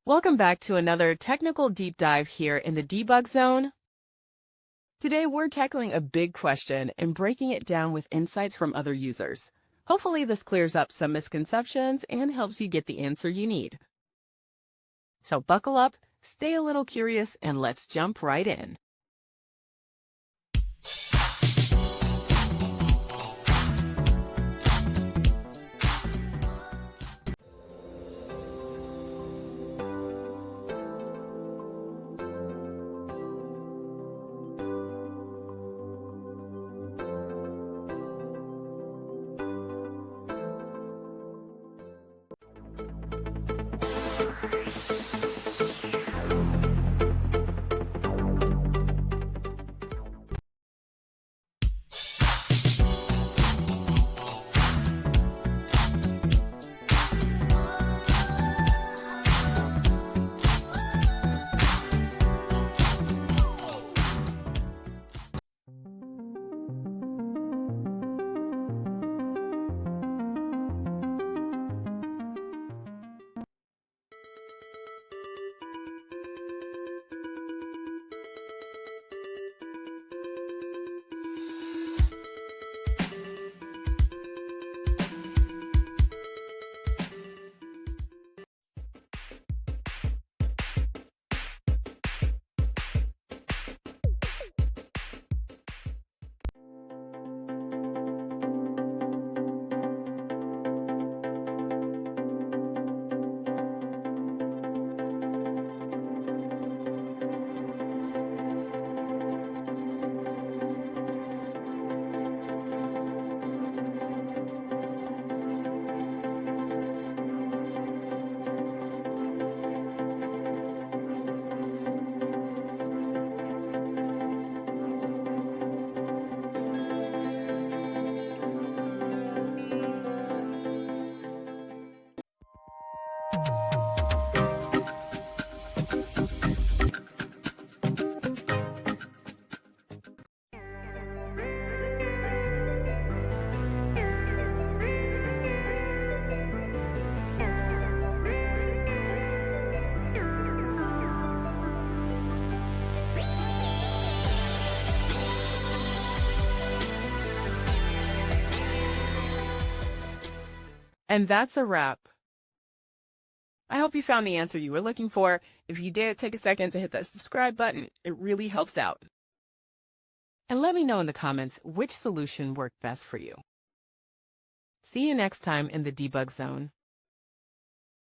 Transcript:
Welcome back to another technical deep dive here in the debug zone. Today we're tackling a big question and breaking it down with insights from other users. Hopefully this clears up some misconceptions and helps you get the answer you need. So buckle up, stay a little curious, and let's jump right in. And that's a wrap. I hope you found the answer you were looking for. If you did, take a second to hit that subscribe button. It really helps out. And let me know in the comments which solution worked best for you. See you next time in the debug zone.